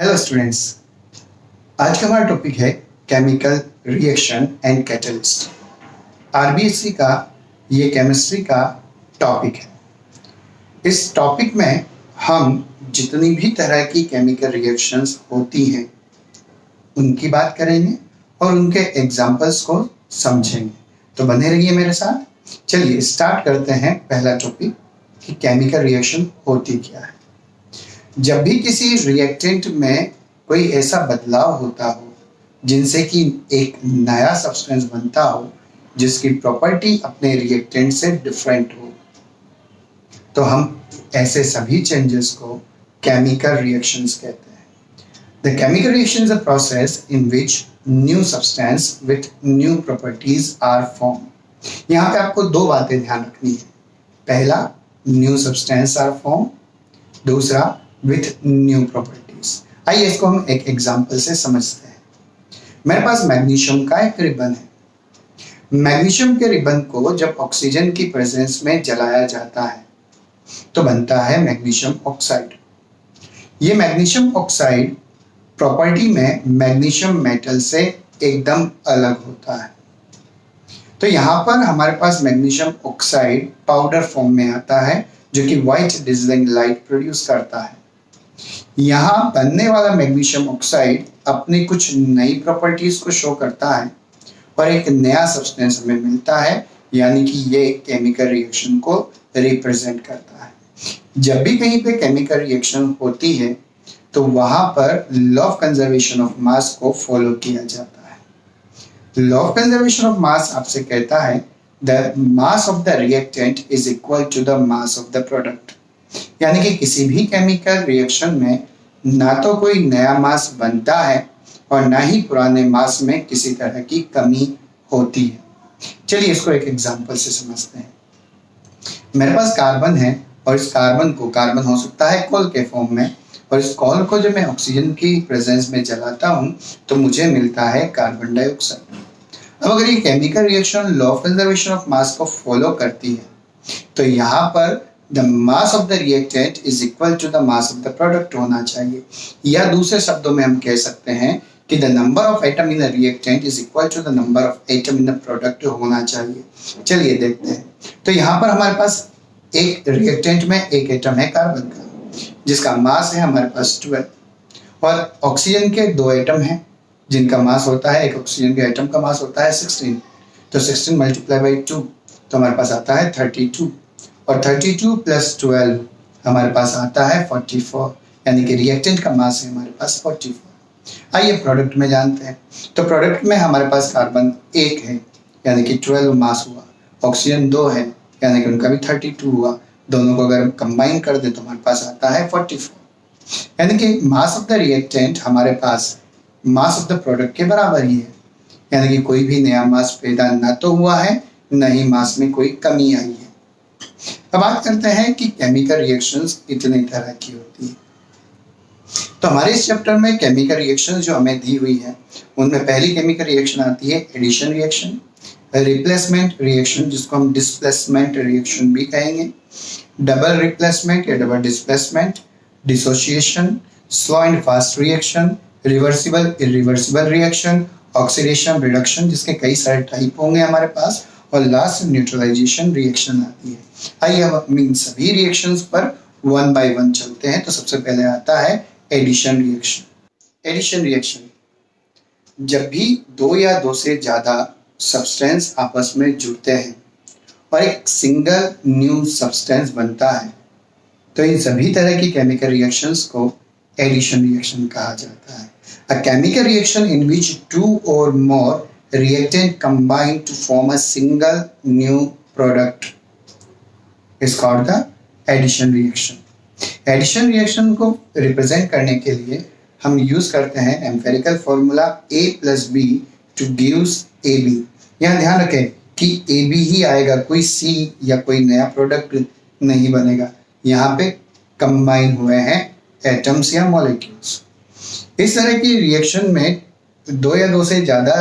Hello students. आज का हमारा टॉपिक है chemical reaction and catalyst. RBSC का ये केमिस्ट्री का टॉपिक है। इस टॉपिक में हम जितनी भी तरह की केमिकल रिएक्शंस होती हैं उनकी बात करेंगे और उनके एग्जाम्पल्स को समझेंगे। तो बने रहिए मेरे साथ। चलिए स्टार्ट करते हैं पहला टॉपिक कि केमिकल रिएक्शन होती क्या है। जब भी किसी रिएक्टेंट में कोई ऐसा बदलाव होता हो जिनसे कि एक नया सब्सटेंस बनता हो जिसकी प्रॉपर्टी अपने रिएक्टेंट से डिफरेंट हो, तो हम ऐसे सभी चेंजेस को केमिकल रिएक्शंस कहते हैं। The chemical reaction is a process in which new substance with new properties are form. यहाँ पे आपको दो बातें ध्यान रखनी है। पहला, न्यू सब्सटेंस आर फॉर्म। दूसरा, विथ न्यू प्रॉपर्टीज। आइए इसको हम एक एग्जांपल से समझते हैं। मेरे पास मैग्नीशियम का एक रिबन है। मैग्नीशियम के रिबन को जब ऑक्सीजन की प्रेजेंस में जलाया जाता है तो बनता है मैग्नीशियम ऑक्साइड। ये मैग्नीशियम ऑक्साइड प्रॉपर्टी में मैग्नीशियम मेटल से एकदम अलग होता है। तो यहाँ पर हमारे पास मैग्नीशियम ऑक्साइड पाउडर फॉर्म में आता है जो कि व्हाइट डिजलिंग लाइट प्रोड्यूस करता है। यहाँ बनने वाला मैग्नीशियम ऑक्साइड अपनी कुछ नई प्रॉपर्टीज को शो करता है और एक नया सब्सटेंस हमें मिलता है, यानी कि ये केमिकल रिएक्शन को रिप्रेजेंट करता है। जब भी कहीं पे केमिकल रिएक्शन होती है तो वहां पर law of conservation of mass को फॉलो किया जाता है। Law of conservation of mass आपसे कहता है the mass of the reactant is equal to the mass of the product. यानी कि किसी भी केमिकल रिएक्शन में ना तो कोई नया मास बनता है और ना ही पुराने मास में किसी तरह की कमी होती है। चलिए इसको एक एग्जांपल से समझते हैं। मेरे पास कार्बन है और इस कार्बन को, कार्बन हो सकता है कॉल के फॉर्म में, और इस कॉल को जब मैं ऑक्सीजन की प्रेजेंस में जलाता हूं तो मुझे मिलता है कार्बन डाइऑक्साइड। अब अगर ये chemical reaction law of conservation of mass को फॉलो करती है तो यहाँ पर the mass of the reactant is equal to the mass of the product होना चाहिए, या दूसरे शब्दों में हम कह सकते हैं कि the number of atom in the reactant is equal to the number of atom in the product होना चाहिए। चलिए देखते हैं। तो यहाँ पर हमारे पास एक रिएक्टेंट में एक एटम है कार्बन का जिसका मास है हमारे पास 12, और ऑक्सीजन के दो एटम हैं जिनका मास होता है, एक ऑक्सीजन के एटम का मास होता है 16। तो 16 मल्टीप्लाई बाई 2 तो हमारे पास आता है 32, और 32 प्लस 12 हमारे पास आता है 44, यानी कि रिएक्टेंट का मास है हमारे पास 44। आइए प्रोडक्ट में जानते हैं। तो प्रोडक्ट में हमारे पास कार्बन 1 है यानी कि 12 मास हुआ, ऑक्सीजन 2 है यानी कि उनका भी 32 हुआ। दोनों को अगर हम कंबाइन कर दें तो हमारे पास आता है 44, यानी कि मास ऑफ द रिएक्टेंट हमारे पास मास ऑफ द प्रोडक्ट के बराबर ही है, यानी कि कोई भी नया मास पैदा ना तो हुआ है न ही मास में कोई कमी आई है। अब बात करते हैं कि केमिकल रिएक्शंस कितने तरह की होती है। तो हमारे इस चैप्टर में केमिकल रिएक्शंस जो हमें दी हुई है उनमें पहली केमिकल रिएक्शन आती है एडिशन रिएक्शन, रिप्लेसमेंट रिएक्शन जिसको हम डिस्प्लेसमेंट रिएक्शन भी कहेंगे, डबल रिप्लेसमेंट या double displacement, dissociation, slow and fast reaction, reversible irreversible reaction, oxidation reduction जिसके कई सारे टाइप होंगे हमारे पास, और लास्ट न्यूट्रलाइजेशन रिएक्शन आती है। आइए हम इन सभी रिएक्शंस पर वन बाय वन चलते हैं। तो सबसे पहले आता है एडिशन रिएक्शन। एडिशन रिएक्शन, जब भी दो या दो से ज्यादा सब्सटेंस आपस में जुड़ते हैं और एक सिंगल न्यू सब्सटेंस बनता है तो इन सभी तरह की केमिकल रिएक्शंस को एडिशन रिएक्शन कहा जाता है। A chemical reaction in which two और more reactant combine to form a single new product is called the addition reaction. Addition reaction को represent करने के लिए हम यूज करते हैं empirical formula A plus B to gives AB। यहाँ ध्यान रखें कि AB ही आएगा, कोई C या कोई नया प्रोडक्ट नहीं बनेगा। यहाँ पे कंबाइन हुए हैं एटम्स या मॉलिक्यूल्स। इस तरह की रिएक्शन में दो या दो से ज्यादा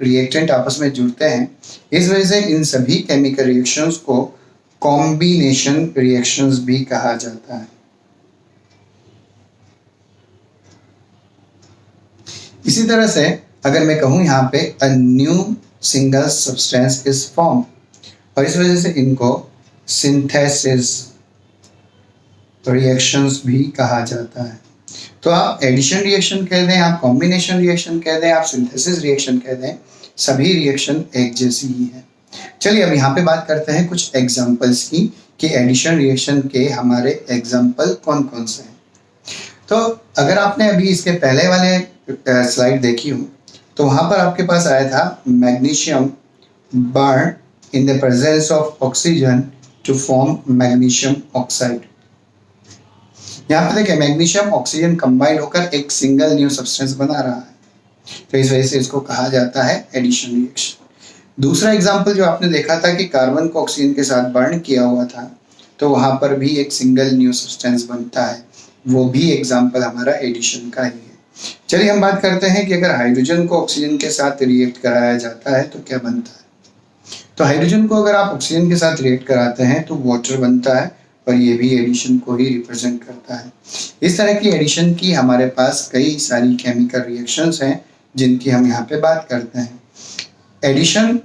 रिएक्टेंट आपस में जुड़ते हैं, इस वजह से इन सभी केमिकल रिएक्शंस को कॉम्बिनेशन रिएक्शंस भी कहा जाता है। इसी तरह से अगर मैं कहूँ यहाँ पे a new single substance is form, और इस वजह से इनको सिंथेसिस रिएक्शंस भी कहा जाता है। तो आप एडिशन रिएक्शन कह दें, आप कॉम्बिनेशन रिएक्शन कह दें, आप सिंथेसिस रिएक्शन कह दें, सभी रिएक्शन एक जैसी ही है। चलिए अब यहाँ पे बात करते हैं कुछ एग्जाम्पल्स की कि एडिशन रिएक्शन के हमारे एग्जाम्पल कौन कौन से हैं। तो अगर आपने अभी इसके पहले वाले स्लाइड देखी हो तो वहाँ पर आपके पास आया था magnesium burn in the presence of oxygen to form magnesium oxide. यहाँ पे देखिए मैग्नीशियम ऑक्सीजन कंबाइंड होकर एक सिंगल न्यू सब्सटेंस बना रहा है, तो इस वजह से इसको कहा जाता है एडिशन रिएक्शन। दूसरा एग्जाम्पल जो आपने देखा था कि कार्बन को ऑक्सीजन के साथ बर्न किया हुआ था तो वहाँ पर भी एक सिंगल न्यू सब्सटेंस बनता है, वो भी एग्जाम्पल हमारा एडिशन का ही है। चलिए हम बात करते हैं कि अगर हाइड्रोजन को ऑक्सीजन के साथ रिएक्ट कराया जाता है तो क्या बनता है। तो हाइड्रोजन को अगर आप ऑक्सीजन के साथ रिएक्ट कराते हैं तो वाटर बनता है, और ये भी एडिशन को ही रिप्रेजेंट करता है। इस तरह की एडिशन की हमारे पास कई सारी केमिकल रिएक्शंस हैं जिनकी हम यहाँ पे बात करते हैं। एडिशन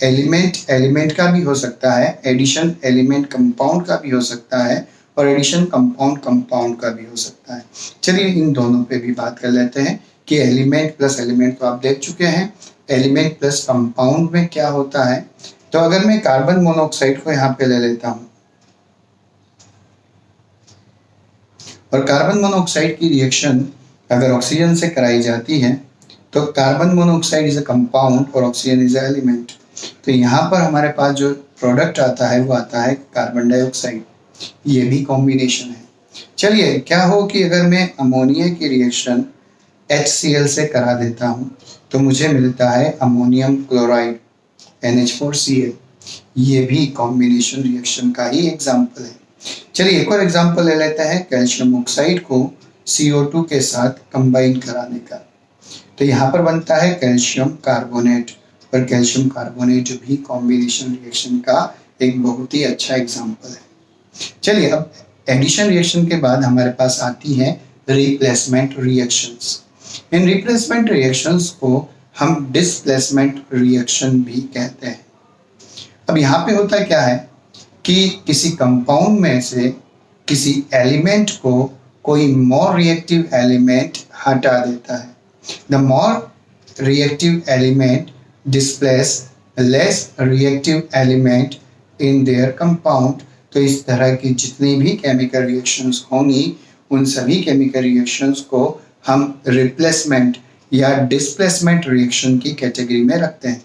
एलिमेंट एलिमेंट का भी हो सकता है, एडिशन एलिमेंट कंपाउंड का भी हो सकता है, और एडिशन कंपाउंड कंपाउंड का भी हो सकता है। चलिए इन दोनों पे भी बात कर लेते हैं कि एलिमेंट प्लस एलिमेंट तो आप देख चुके हैं, एलिमेंट प्लस कंपाउंड में क्या होता है। तो अगर मैं कार्बन मोनोऑक्साइड को यहाँ पे ले लेता हूँ और कार्बन मोनोऑक्साइड की रिएक्शन अगर ऑक्सीजन से कराई जाती है तो carbon monoxide is a compound और ऑक्सीजन इज अ एलिमेंट। तो यहाँ पर हमारे पास जो प्रोडक्ट आता है वो आता है कार्बन डाइऑक्साइड, ये भी कॉम्बिनेशन है। चलिए क्या हो कि अगर मैं अमोनिया की रिएक्शन HCl से करा देता हूँ तो मुझे मिलता है अमोनियम क्लोराइड NH4Cl, ये भी कॉम्बिनेशन रिएक्शन का ही एग्जाम्पल है। चलिए एक और एग्जाम्पल ले लेते हैं कैल्शियम ऑक्साइड को CO2 के साथ कंबाइन कराने का। तो यहाँ पर बनता है कैल्शियम कार्बोनेट, और कैल्शियम कार्बोनेट भी कॉम्बिनेशन रिएक्शन का एक बहुत ही अच्छा एग्जाम्पल है। चलिए अब एडिशन रिएक्शन के बाद हमारे पास आती है replacement reactions. In replacement reactions को हम डिस्प्लेसमेंट रिएक्शन भी कहते हैं। अब यहाँ पे होता क्या है कि किसी कंपाउंड में से किसी एलिमेंट को कोई मोर रिएक्टिव एलिमेंट हटा देता है। The more reactive element displace less reactive element in their compound. तो इस तरह की जितनी भी केमिकल रिएक्शंस होंगी उन सभी केमिकल रिएक्शंस को हम रिप्लेसमेंट या डिस्प्लेसमेंट रिएक्शन की कैटेगरी में रखते हैं।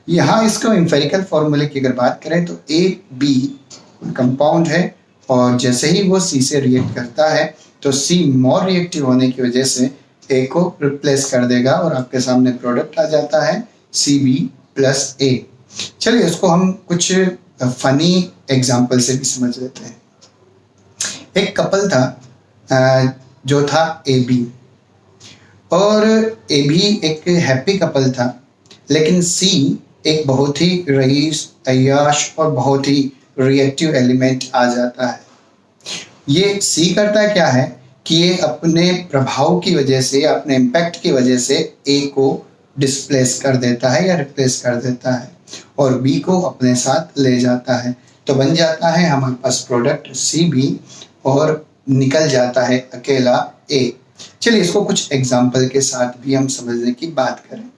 यहाँ इसको एम्पिरिकल फॉर्मूले की अगर बात करें तो AB कंपाउंड है, और जैसे ही वो C से रिएक्ट करता है तो C मोर रिएक्टिव होने की वजह से A को रिप्लेस कर देगा और आपके सामने प्रोडक्ट आ जाता है CB+A। चलिए इसको हम कुछ फनी एग्जाम्पल से भी समझ लेते हैं। एक कपल था जो था AB, और AB एक हैप्पी कपल था, लेकिन C एक बहुत ही रईस अय्याश और बहुत ही रिएक्टिव एलिमेंट आ जाता है। ये C करता क्या है कि ये अपने प्रभाव की वजह से, अपने इम्पैक्ट की वजह से A को डिस्प्लेस कर देता है या रिप्लेस कर देता है, और B को अपने साथ ले जाता है। तो बन जाता है हमारे पास प्रोडक्ट CB, और निकल जाता है अकेला A। चलिए इसको कुछ एग्जाम्पल के साथ भी हम समझने की बात करें।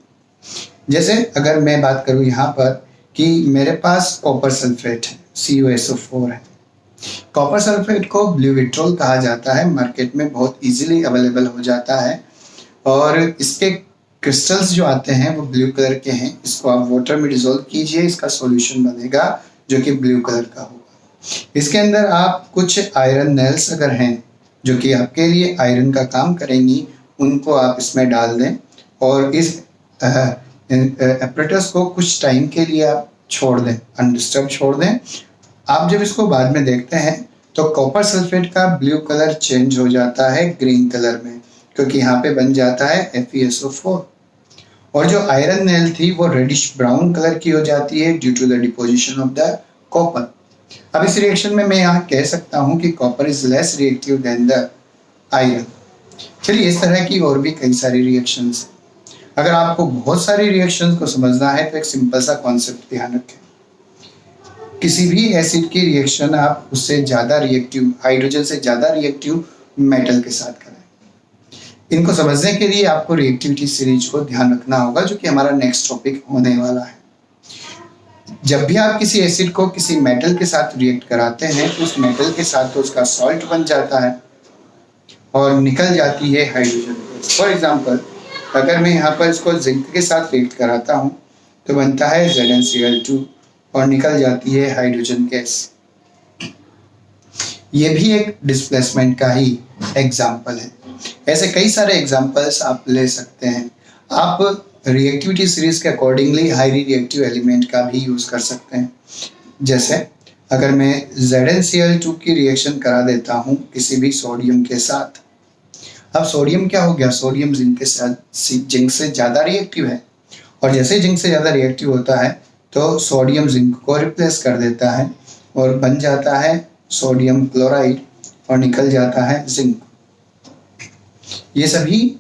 जैसे अगर मैं बात करूं यहाँ पर कि मेरे पास कॉपर सल्फेट है, CuSO4 है। कॉपर सल्फेट को ब्लू विट्रोल कहा जाता है, मार्केट में बहुत इजीली अवेलेबल हो जाता है, और इसके क्रिस्टल्स जो आते हैं वो ब्लू कलर के हैं। इसको आप वाटर में डिसॉल्व कीजिए, इसका सॉल्यूशन बनेगा जो कि ब्लू कलर का होगा। इसके अंदर आप कुछ आयरन नेल्स अगर हैं जो कि आपके लिए आयरन का काम करेंगी, उनको आप इसमें डाल दें, और इस एपरेटस को कुछ टाइम के लिए आप छोड़ दें, अनडिस्टर्ब छोड़ दें। आप जब इसको बाद में देखते हैं तो कॉपर सल्फेट का ब्लू कलर चेंज हो जाता है ग्रीन कलर में, क्योंकि यहाँ पे बन जाता है FeSO4, और जो आयरन नेल थी वो रेडिश ब्राउन कलर की हो जाती है due to the deposition of the copper. अब इस रिएक्शन में मैं यहाँ कह सकता हूँ कि copper is less reactive than the iron. चलिए, इस तरह की और भी कई सारी रिएक्शंस हैं। अगर आपको बहुत सारी रिएक्शंस को समझना है तो एक सिंपल सा कॉन्सेप्ट ध्यान रखें। किसी भी एसिड की रिएक्शन आप उससे ज़्यादा रिएक्टिव, हाइड्रोजन से ज़्यादा रिएक्टिव मेटल के साथ करें। इनको समझने के लिए आपको रिएक्टिविटी सीरीज को ध्यान रखना होगा, जो कि हमारा नेक्स्ट टॉपिक होने वाला है। जब भी आप किसी एसिड को किसी मेटल के साथ रिएक्ट कराते हैं तो उस मेटल के साथ तो उसका सॉल्ट बन जाता है और निकल जाती है हाइड्रोजन गैस। फॉर एग्जाम्पल, अगर मैं यहाँ पर इसको जिंक के साथ रिएक्ट कराता हूँ तो बनता है ZnCl2 और निकल जाती है हाइड्रोजन गैस। ये भी एक डिस्प्लेसमेंट का ही एग्जाम्पल है। ऐसे कई सारे एग्जाम्पल्स आप ले सकते हैं। आप रिएक्टिविटी सीरीज के अकॉर्डिंगली हाईली रिएक्टिव एलिमेंट का भी यूज़ कर सकते हैं। जैसे अगर मैं ZnCl2 की रिएक्शन करा देता हूँ किसी भी सोडियम के साथ, अब सोडियम क्या हो गया, सोडियम जिंक के साथ, जिंक से ज़्यादा रिएक्टिव है और जैसे जिंक से ज़्यादा रिएक्टिव होता है तो सोडियम जिंक को रिप्लेस कर देता है और बन जाता है सोडियम क्लोराइड और निकल जाता है जिंक। ये सभी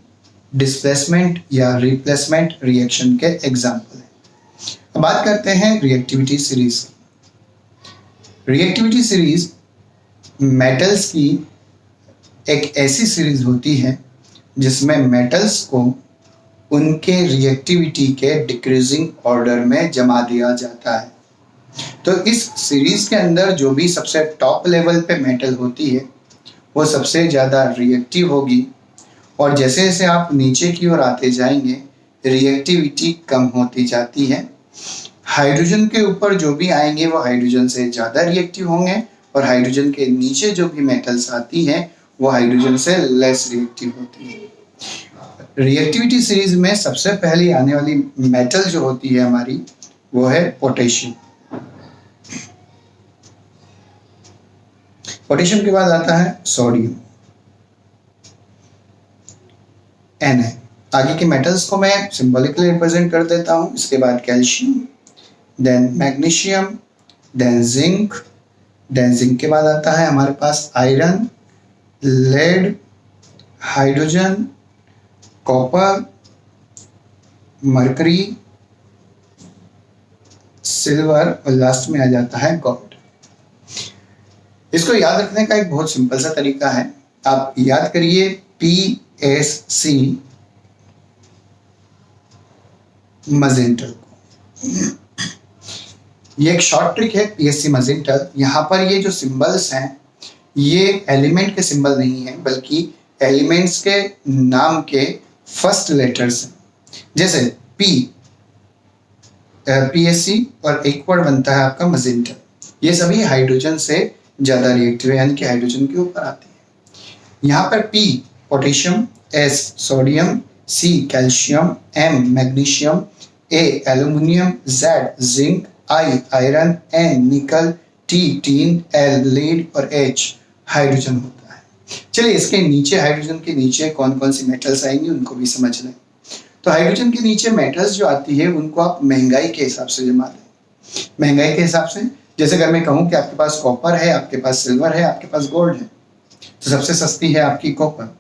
डिस्प्लेसमेंट या रिप्लेसमेंट रिएक्शन के एग्जाम्पल हैं। अब बात करते हैं reactivity series. Reactivity series metals की एक ऐसी सीरीज होती है जिसमें मेटल्स को उनके रिएक्टिविटी के डिक्रीजिंग ऑर्डर में जमा दिया जाता है। तो इस सीरीज के अंदर जो भी सबसे टॉप लेवल पे मेटल होती है वो सबसे ज़्यादा रिएक्टिव होगी और जैसे जैसे आप नीचे की ओर आते जाएंगे रिएक्टिविटी कम होती जाती है। हाइड्रोजन के ऊपर जो भी आएंगे वो हाइड्रोजन से ज़्यादा रिएक्टिव होंगे और हाइड्रोजन के नीचे जो भी मेटल्स आती हैं वो हाइड्रोजन से लेस रिएक्टिव होती है। रिएक्टिविटी सीरीज में सबसे पहले आने वाली मेटल जो होती है हमारी वो है पोटेशियम। पोटेशियम के बाद आता है सोडियम, Na। आगे के मेटल्स को मैं सिंबॉलिकली रिप्रेजेंट कर देता हूं। इसके बाद calcium, then magnesium, then zinc, then zinc के बाद आता है हमारे पास iron, lead, hydrogen, copper, mercury, silver और लास्ट में आ जाता है गोल्ड। इसको याद रखने का एक बहुत सिंपल सा तरीका है। आप याद करिए PSC मजेंटल को। ये एक शॉर्ट ट्रिक है PSC मजेंटल। यहाँ पर ये जो सिंबल्स हैं ये एलिमेंट के सिंबल नहीं है बल्कि एलिमेंट्स के नाम के फर्स्ट लेटर्स हैं। जैसे PSC और एक वर्ड बनता है आपका मजेंटल। ये सभी हाइड्रोजन से ज़्यादा रिएक्टिव है यानी कि हाइड्रोजन के ऊपर आती है। यहाँ पर P potassium, S sodium, C calcium, M magnesium, A aluminium, Z zinc, I iron, N निकल, T टीन, L लीड और H हाइड्रोजन होता है। चलिए, इसके नीचे हाइड्रोजन के नीचे कौन कौन सी मेटल्स आएंगी उनको भी समझ लें। तो हाइड्रोजन के नीचे मेटल्स जो आती है उनको आप महंगाई के हिसाब से जमा लें। महंगाई के हिसाब से जैसे अगर मैं कहूँ कि आपके पास कॉपर है, आपके पास सिल्वर है, आपके पास गोल्ड है, तो सबसे सस्ती है आपकी कॉपर।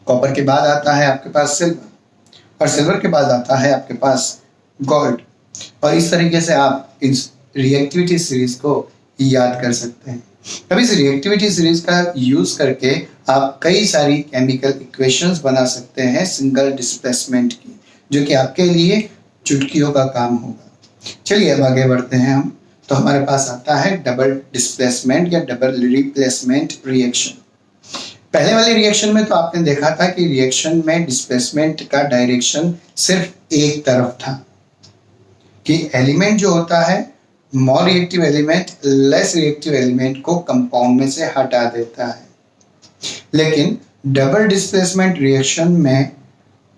कॉपर के बाद आता है आपके पास सिल्वर और सिल्वर के बाद आता है आपके पास गोल्ड। और इस तरीके से आप इस रिएक्टिविटी सीरीज को याद कर सकते हैं। अब इस रिएक्टिविटी सीरीज का यूज करके आप कई सारी केमिकल इक्वेशंस बना सकते हैं सिंगल डिस्प्लेसमेंट की, जो कि आपके लिए चुटकियों का काम होगा। चलिए अब आगे बढ़ते हैं हम। तो हमारे पास आता है डबल डिस्प्लेसमेंट या डबल रिप्लेसमेंट रिएक्शन। पहले वाली रिएक्शन में तो आपने देखा था कि रिएक्शन में डिस्प्लेसमेंट का डायरेक्शन सिर्फ एक तरफ था कि एलिमेंट जो होता है more reactive element less reactive element को कंपाउंड में से हटा देता है। लेकिन डबल डिस्प्लेसमेंट रिएक्शन में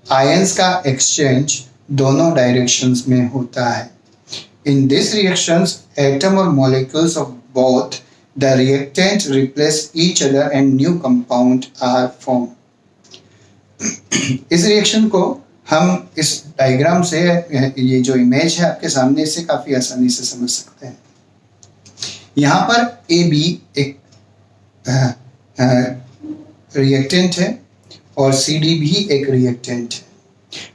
आयंस का एक्सचेंज दोनों डायरेक्शंस में होता है। In these reactions, atom or molecules of both the reactant replace each other and new compound are formed. इस रिएक्शन को हम इस डायग्राम से, ये जो इमेज है आपके सामने, से काफ़ी आसानी से समझ सकते हैं। यहाँ पर AB एक रिएक्टेंट है और CD भी एक रिएक्टेंट है।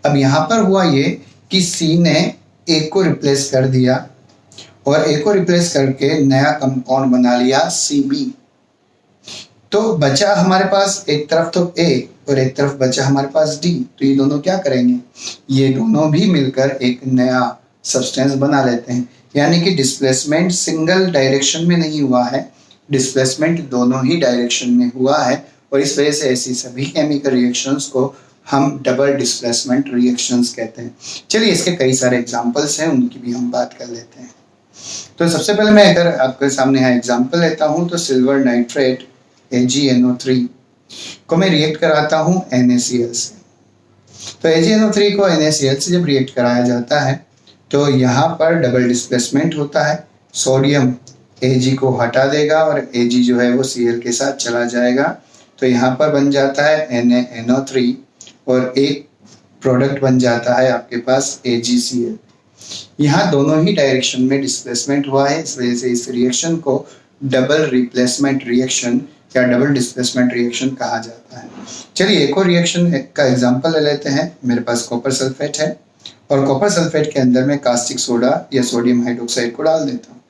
अब यहाँ पर हुआ ये कि C ने A को रिप्लेस कर दिया और A को रिप्लेस करके नया कंपाउंड बना लिया CB। तो बचा हमारे पास एक तरफ तो A और एक तरफ बचा हमारे पास D। तो ये दोनों क्या करेंगे, ये दोनों भी मिलकर एक नया सब्सटेंस बना लेते हैं। यानी कि डिस्प्लेसमेंट सिंगल डायरेक्शन में नहीं हुआ है, डिस्प्लेसमेंट दोनों ही डायरेक्शन में हुआ है। और इस वजह से ऐसी सभी केमिकल रिएक्शंस को हम डबल डिस्प्लेसमेंट रिएक्शंस कहते हैं। चलिए इसके कई सारे एग्जांपल्स हैं, उनकी भी हम बात कर लेते हैं। तो सबसे पहले मैं अगर आपके सामने यहाँ एग्जांपल लेता हूँ तो सिल्वर नाइट्रेट AgNO3 को मैं रिएक्ट कराता हूँ NaCl से। तो AgNO3 को NaCl से जब रिएक्ट कराया जाता है तो यहाँ पर डबल डिस्प्लेसमेंट होता है। सोडियम Ag को हटा देगा और Ag जो है वो Cl के साथ चला जाएगा। तो यहाँ पर बन जाता है NaNO3 और एक प्रोडक्ट बन जाता है आपके पास AgCl। यहाँ दोनों ही डायरेक्शन में डिस्प्लेसमेंट हुआ है, इस वजह से इस रिएक्शन को डबल रिप्लेसमेंट रिएक्शन या डबल डिस्प्लेसमेंट रिएक्शन कहा जाता है। चलिए एक और रिएक्शन का एग्जांपल ले लेते हैं। मेरे पास कॉपर सल्फेट है और कॉपर सल्फेट के अंदर में कास्टिक सोडा या सोडियम हाइड्रोक्साइड को डाल देता हूँ।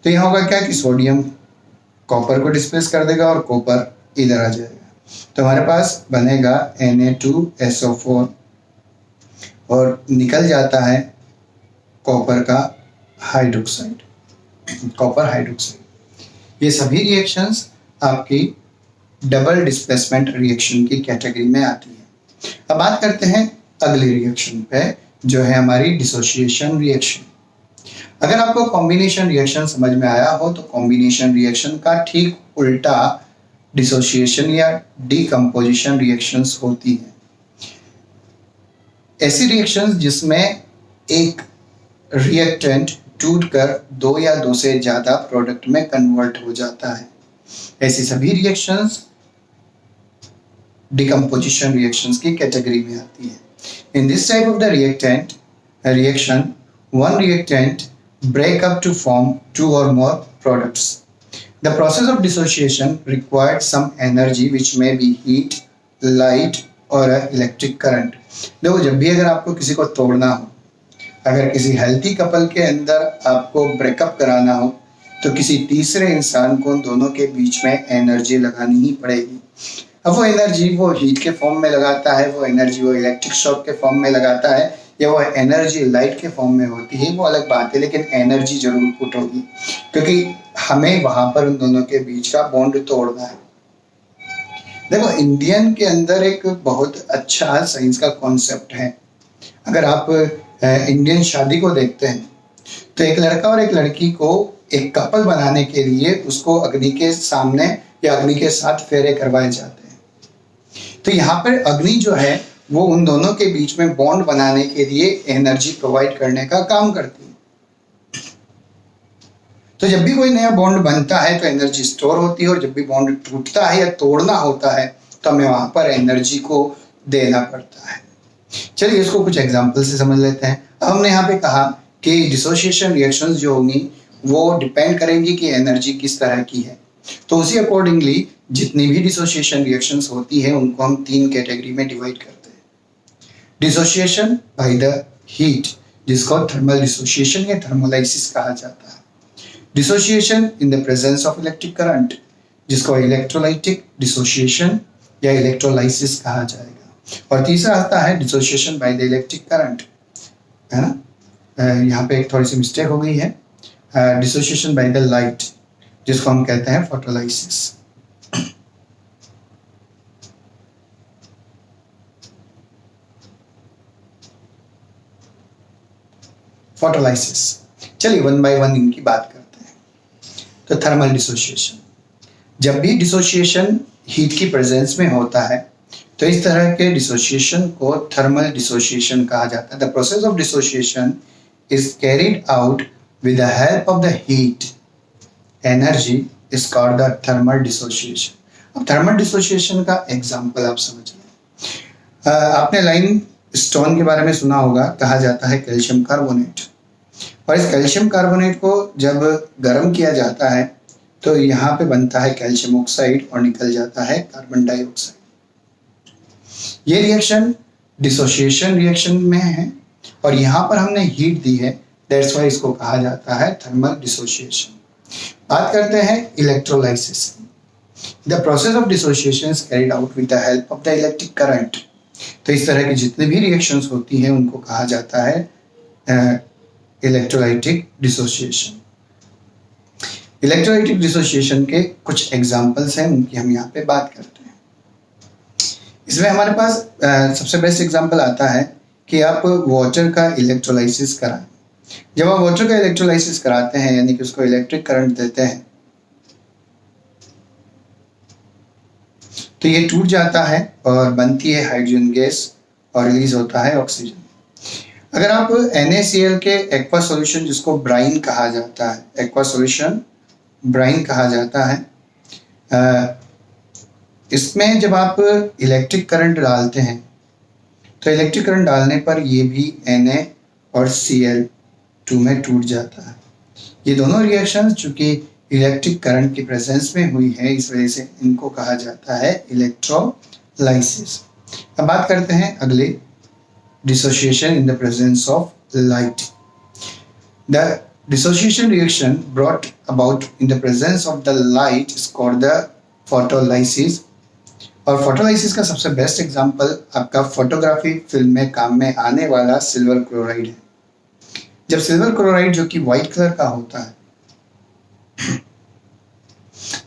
तो यहाँ होगा क्या कि सोडियम कॉपर को डिस्प्लेस कर देगा और कॉपर इधर आ जाएगा। तो हमारे पास बनेगा Na2SO4 और निकल जाता है कॉपर का हाइड्रोक्साइड, कॉपर हाइड्रोक्साइड। ये सभी रिएक्शंस आपकी डबल डिस्प्लेसमेंट रिएक्शन की कैटेगरी में आती है। अब बात करते हैं अगली रिएक्शन पे, जो है हमारी डिसोसिएशन रिएक्शन। अगर आपको कॉम्बिनेशन रिएक्शन समझ में आया हो तो कॉम्बिनेशन रिएक्शन का ठीक उल्टा डिसोसिएशन या डीकम्पोजिशन रिएक्शंस होती है। ऐसी रिएक्शंस जिसमें एक रिएक्टेंट टूटकर दो या दो से ज्यादा प्रोडक्ट में कन्वर्ट हो जाता है, ऐसी सभी रिएक्शंस डीकम्पोजिशन रिएक्शंस की कैटेगरी में आती है। In this type of the reaction one reactant break up to form two or more products. The process of dissociation required some energy which may be heat, light or electric current. देखो जब भी अगर आपको किसी को तोड़ना हो, अगर किसी हेल्थी कपल के अंदर आपको ब्रेकअप कराना हो तो किसी तीसरे इंसान को दोनों के बीच में एनर्जी लगानी ही पड़ेगी। अब वो एनर्जी वो हीट के फॉर्म में लगाता है, वो एनर्जी वो इलेक्ट्रिक शॉक के फॉर्म में लगाता है, या वो एनर्जी लाइट के फॉर्म में होती है, वो अलग बात है, लेकिन एनर्जी जरूर पुट होगी क्योंकि हमें वहां पर उन दोनों के बीच का बॉन्ड तोड़ना है। देखो इंडियन के अंदर एक बहुत अच्छा साइंस का कॉन्सेप्ट है। अगर आप इंडियन शादी को देखते हैं तो एक लड़का और एक लड़की को एक कपल बनाने के लिए उसको अग्नि के सामने या अग्नि के साथ फेरे करवाए जाते हैं। तो यहाँ पर अग्नि जो है वो उन दोनों के बीच में बॉन्ड बनाने के लिए एनर्जी प्रोवाइड करने का काम करती है। तो जब भी कोई नया बॉन्ड बनता है तो एनर्जी स्टोर होती है, और जब भी बॉन्ड टूटता है या तोड़ना होता है तो हमें वहां पर एनर्जी को देना पड़ता है। चलिए इसको कुछ एग्जांपल से समझ लेते हैं। अब हमने यहाँ पे कहा कि डिसोसिएशन रिएक्शंस जो होंगी वो डिपेंड करेंगी कि एनर्जी किस तरह की है। तो उसी अकॉर्डिंगली जितनी भी डिसोसिएशन रिएक्शंस होती है उनको हम तीन कैटेगरी में डिवाइड करते हैं। डिसोसिएशन बाय द हीट, जिसको थर्मल डिसोसिएशन या थर्मोलाइसिस कहा जाता है। Dissociation in the presence of electric current, जिसको इलेक्ट्रोलाइटिक डिसोसिएशन या इलेक्ट्रोलाइसिस कहा जाएगा। और तीसरा आता है dissociation by the electric current, है ना। यहाँ पे एक थोड़ी सी मिस्टेक हो गई है। डिसोसिएशन बाय द लाइट, जिसको हम कहते हैं फोटोलाइसिस। फोटोलाइसिस, चलिए वन बाय वन इनकी बात करते हैं। तो थर्मल डिसोसिएशन, जब भी डिसोसिएशन हीट की प्रेजेंस में होता है तो इस तरह के डिसोसिएशन को थर्मल डिसोसिएशन कहा जाता है। The process of dissociation is carried out with the help of the heat energy is called the thermal dissociation. अब थर्मल डिसोसिएशन का एग्जांपल आप समझ लें। आपने लाइम स्टोन के बारे में सुना होगा, कहा जाता है कैल्शियम कार्बोनेट, और इस कैल्शियम कार्बोनेट को जब गर्म किया जाता है तो यहाँ पे बनता है कैल्शियम ऑक्साइड और निकल जाता है कार्बन डाइऑक्साइड। ये रिएक्शन डिसोसिएशन रिएक्शन में है और यहाँ पर हमने हीट दी है, दैट्स वाई इसको कहा जाता है थर्मल डिसोसिएशन। बात करते हैं electrolysis. The process of dissociation is carried out with the help of the electric current. तो इस तरह की जितनी भी रिएक्शंस होती हैं उनको कहा जाता है इलेक्ट्रोलाइटिक डिसोसिएशन। इलेक्ट्रोलाइटिक डिसोसिएशन के कुछ एग्जांपल्स हैं, उनकी हम यहाँ पे बात करते हैं। इसमें हमारे पास सबसे बेस्ट एग्जांपल आता है कि आप वाटर का इलेक्ट्रोलाइसिस कराएं। जब आप वाटर का इलेक्ट्रोलाइसिस कराते हैं यानी कि उसको इलेक्ट्रिक करंट देते हैं तो ये टूट जाता है और बनती है हाइड्रोजन गैस और रिलीज होता है ऑक्सीजन। अगर आप NaCl के एक्वा सॉल्यूशन, जिसको ब्राइन कहा जाता है, एक्वा सॉल्यूशन ब्राइन कहा जाता है, इसमें जब आप इलेक्ट्रिक करंट डालते हैं तो इलेक्ट्रिक करंट डालने पर ये भी Na और Cl2 में टूट जाता है। ये दोनों रिएक्शन चूंकि इलेक्ट्रिक करंट की प्रेजेंस में हुई है, इस वजह से इनको कहा जाता है इलेक्ट्रोलाइसिस। अब बात करते हैं अगले, dissociation in the presence of light. The dissociation reaction brought about in the presence of the light is called the photolysis. और फोटोलाइसिस का सबसे बेस्ट एग्जांपल आपका फोटोग्राफी फिल्म में काम में आने वाला सिल्वर क्लोराइड है। जब सिल्वर क्लोराइड जो कि व्हाइट कलर का होता है,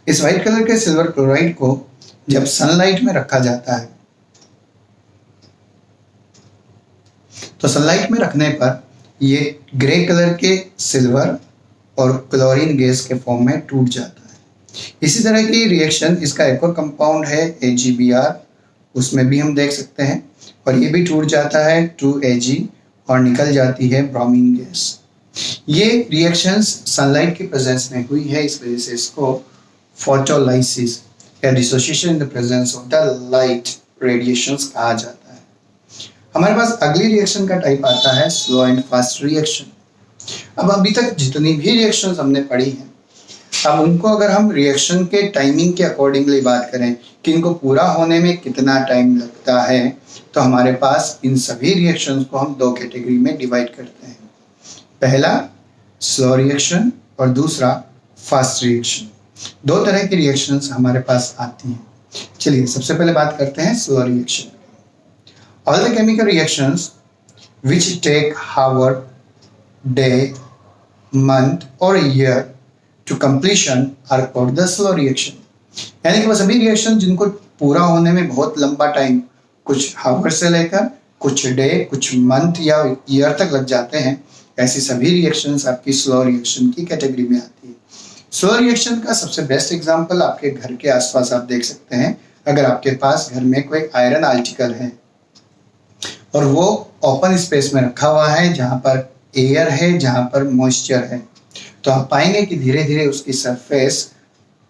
इस व्हाइट कलर के सिल्वर क्लोराइड को जब सनलाइट में रखा जाता है तो सनलाइट में रखने पर ये ग्रे कलर के सिल्वर और क्लोरीन गैस के फॉर्म में टूट जाता है। इसी तरह की रिएक्शन, इसका एक और कंपाउंड है AgBr, उसमें भी हम देख सकते हैं, और ये भी टूट जाता है 2Ag और निकल जाती है ब्रोमीन गैस। ये रिएक्शंस सनलाइट की प्रेजेंस में हुई है, इस वजह से इसको फोटोलाइसिस या dissociation in the presence of the light radiations कहा जाता है। हमारे पास अगली रिएक्शन का टाइप आता है स्लो एंड फास्ट रिएक्शन। अब अभी तक जितनी भी रिएक्शंस हमने पढ़ी हैं, अब उनको अगर हम रिएक्शन के टाइमिंग के अकॉर्डिंगली बात करें कि इनको पूरा होने में कितना टाइम लगता है, तो हमारे पास इन सभी रिएक्शंस को हम दो कैटेगरी में डिवाइड करते हैं। पहला स्लो रिएक्शन और दूसरा फास्ट रिएक्शन। दो तरह की रिएक्शंस हमारे पास आती हैं। चलिए सबसे पहले बात करते हैं slow reaction. All the chemical reactions which take hour, day, month or a year to completion are called the slow reaction। यानी कि वो सभी रिएक्शन जिनको पूरा होने में बहुत लंबा टाइम, कुछ हावर से लेकर कुछ डे, कुछ मंथ या ईयर तक लग जाते हैं, ऐसी सभी रिएक्शंस आपकी स्लो रिएक्शन की कैटेगरी में आती है। स्लो रिएक्शन का सबसे बेस्ट एग्जांपल आपके घर के आसपास आप देख सकते हैं। अगर आपके पास घर में कोई आयरन आर्टिकल है और वो ओपन स्पेस में रखा हुआ है जहाँ पर एयर है, जहाँ पर मॉइस्चर है, तो आप पाएंगे कि धीरे धीरे उसकी सरफेस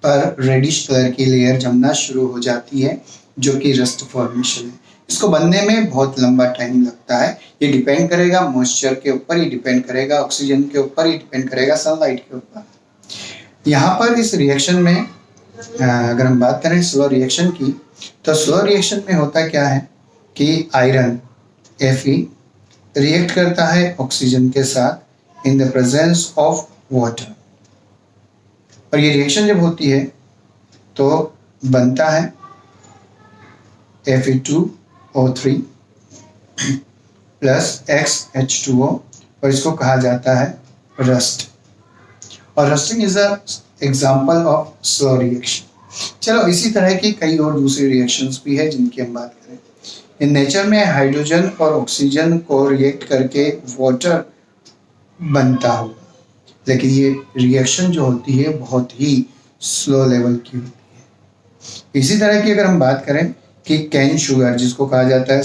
पर रेडिश कलर की लेयर जमना शुरू हो जाती है, जो कि रस्ट फॉर्मेशन है। इसको बनने में बहुत लंबा टाइम लगता है। ये डिपेंड करेगा मॉइस्चर के ऊपर, ये डिपेंड करेगा ऑक्सीजन के ऊपर, ये डिपेंड करेगा सनलाइट के ऊपर। यहाँ पर इस रिएक्शन में अगर हम बात करें स्लो रिएक्शन की, तो स्लो रिएक्शन में होता क्या है कि आयरन Fe रिएक्ट करता है ऑक्सीजन के साथ इन द प्रेजेंस ऑफ वाटर, और ये रिएक्शन जब होती है तो बनता है Fe2O3 प्लस XH2O, और इसको कहा जाता है रस्ट। और rusting is a example of slow reaction. चलो इसी तरह की कई और दूसरी रिएक्शंस भी है जिनकी हम बात करें। इन नेचर में हाइड्रोजन और ऑक्सीजन को रिएक्ट करके वाटर बनता होगा, लेकिन ये रिएक्शन जो होती है बहुत ही स्लो लेवल की होती है। इसी तरह की अगर हम बात करें कि कैन शुगर, जिसको कहा जाता है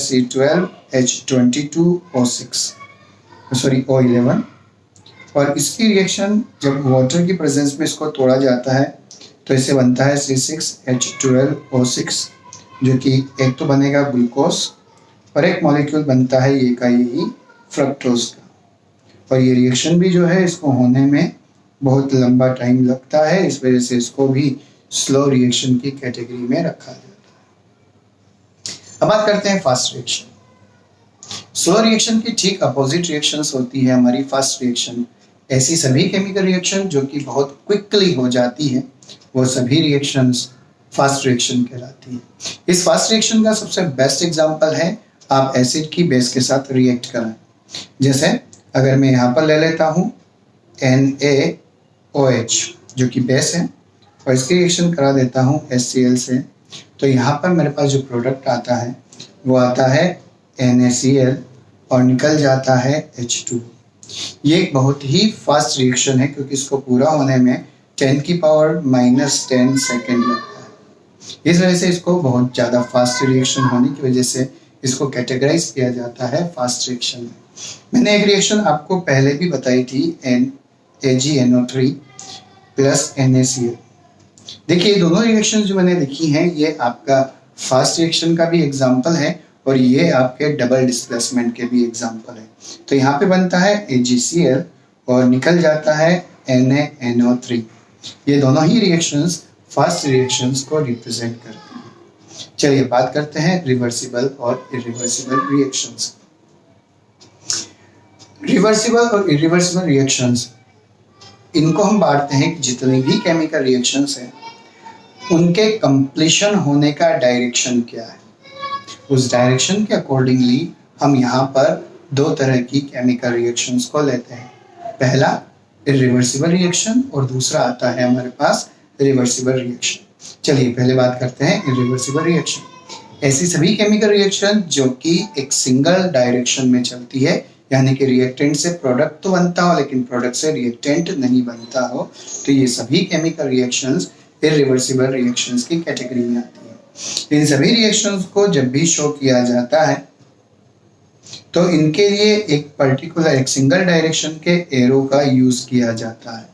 O11, और इसकी रिएक्शन जब वाटर की प्रेजेंस में इसको तोड़ा जाता है तो इससे बनता है C6H12O6, जो कि एक तो बनेगा ग्लूकोज और एक मॉलिक्यूल बनता है ये का यही फ्रक्टोज का। और ये रिएक्शन भी जो है इसको होने में बहुत लंबा टाइम लगता है, इस वजह से इसको भी स्लो रिएक्शन की कैटेगरी में रखा जाता है। अब बात करते हैं फास्ट रिएक्शन। स्लो रिएक्शन की ठीक अपोजिट रिएक्शंस होती है हमारी फास्ट रिएक्शन। ऐसी सभी केमिकल रिएक्शन जो कि बहुत क्विकली हो जाती है, वो सभी रिएक्शंस फास्ट रिएक्शन कहलाती है। इस फास्ट रिएक्शन का सबसे बेस्ट एग्जांपल है आप एसिड की बेस के साथ रिएक्ट कराएं। जैसे अगर मैं यहाँ पर ले लेता हूँ NaOH जो कि बेस है और इसकी रिएक्शन करा देता हूँ HCl से, तो यहाँ पर मेरे पास जो प्रोडक्ट आता है वो आता है NaCl और निकल जाता है H2। ये एक बहुत ही फास्ट रिएक्शन है क्योंकि इसको पूरा होने में 10⁻⁻10 सेकेंड लगता है। इस वजह से इसको बहुत ज़्यादा फास्ट रिएक्शन होने की वजह से इसको कैटेगराइज किया जाता है फास्ट रिएक्शन में। मैंने एक रिएक्शन आपको पहले भी बताई थी AgNO3 प्लस NaCl। देखिए दोनों रिएक्शन जो मैंने लिखी हैं ये आपका फास्ट रिएक्शन का भी एग्जाम्पल है और ये आपके डबल डिस्प्लेसमेंट के भी एग्जाम्पल है। तो यहाँ पे बनता है AgCl और निकल जाता है NaNO3। ये दोनों ही रिएक्शंस फास्ट रिएक्शंस को रिप्रेजेंट करती हैं। चलिए बात करते हैं रिवर्सिबल और इरिवर्सिबल रिएक्शंस। रिवर्सिबल और इरिवर्सिबल रिएक्शंस, इनको हम बांटते हैं कि जितनी भी केमिकल रिएक्शंस हैं उनके कंप्लीशन होने का डायरेक्शन क्या है। उस डायरेक्शन के अकॉर्डिंगली हम यहाँ पर दो तरह की केमिकल रिएक्शंस को लेते हैं। पहला इरिवर्सिबल रिएक्शन और दूसरा आता है हमारे पास रिवर्सिबल रिएक्शन। चलिए पहले बात करते हैं इरिवर्सिबल रिएक्शन। ऐसी सभी केमिकल रिएक्शन जो कि एक सिंगल डायरेक्शन में चलती है, यानी कि रिएक्टेंट से प्रोडक्ट तो बनता हो लेकिन प्रोडक्ट से रिएक्टेंट नहीं बनता हो, तो ये सभी केमिकल रिएक्शंस इरिवर्सिबल रिएक्शंस की कैटेगरी में आती है। इन सभी रिएक्शंस को जब भी शो किया जाता है तो इनके लिए एक पर्टिकुलर एक सिंगल डायरेक्शन के एरो का यूज किया जाता है।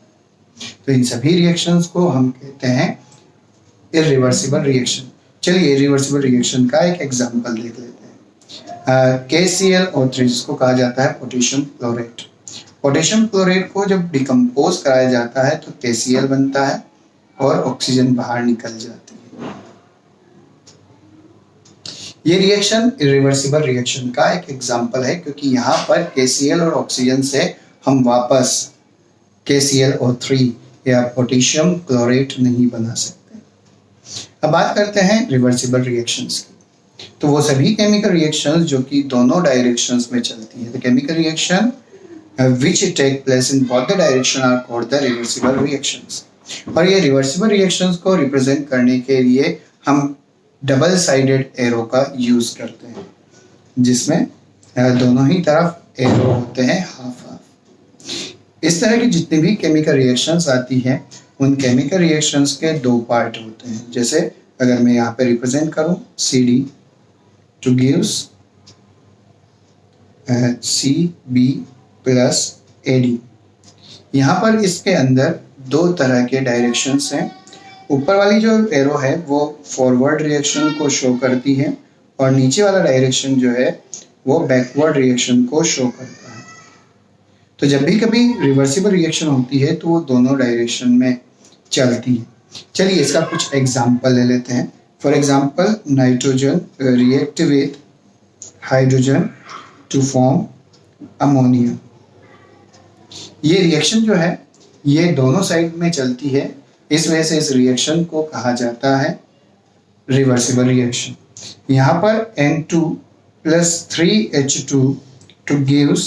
तो इन सभी रिएक्शंस को हम कहते हैं इरिवर्सिबल रिएक्शन। चलिए इरिवर्सिबल रिएक्शन का एक एग्जांपल देख लेते हैं। KClO3 जिसको कहा जाता है पोटेशियम क्लोरेट। पोटेशियम क्लोरेट को जब डिकम्पोज कराया जाता है तो KCl बनता है और ऑक्सीजन बाहर निकल जाती है। ये रिएक्शन इरिवर्सिबल रिएक्शन का एक एग्जांपल है क्योंकि यहाँ पर KCl और ऑक्सीजन से हम वापस KClO3 या पोटेशियम क्लोरेट नहीं बना सकते। अब बात करते हैं रिवर्सिबल रिएक्शंस की। तो वो सभी केमिकल रिएक्शंस जो कि दोनों डायरेक्शंस में चलती है, the chemical reaction which take place in both the direction are called the reversible reactions। और ये रिवर्सिबल रिएक्शंस को रिप्रेजेंट करने के लिए हम डबल साइडेड एरो का यूज करते हैं, जिसमें दोनों ही तरफ एरो होते हैं हाफ हाफ। इस तरह की जितनी भी केमिकल रिएक्शंस आती हैं उन केमिकल रिएक्शंस के दो पार्ट होते हैं। जैसे अगर मैं यहाँ पे रिप्रेजेंट करूँ CD to gives CB plus AD। यहाँ पर इसके अंदर दो तरह के डायरेक्शंस हैं। ऊपर वाली जो एरो है वो फॉरवर्ड रिएक्शन को शो करती है और नीचे वाला डायरेक्शन जो है वो बैकवर्ड रिएक्शन को शो करता है। तो जब भी कभी रिवर्सिबल रिएक्शन होती है तो वो दोनों डायरेक्शन में चलती है। चलिए इसका कुछ एग्जाम्पल ले लेते हैं। For example nitrogen react with hydrogen to form ammonia. ये रिएक्शन जो है ये दोनों साइड में चलती है, इस वजह से इस रिएक्शन को कहा जाता है रिवर्सिबल रिएक्शन। यहाँ पर N2 plus 3H2 to gives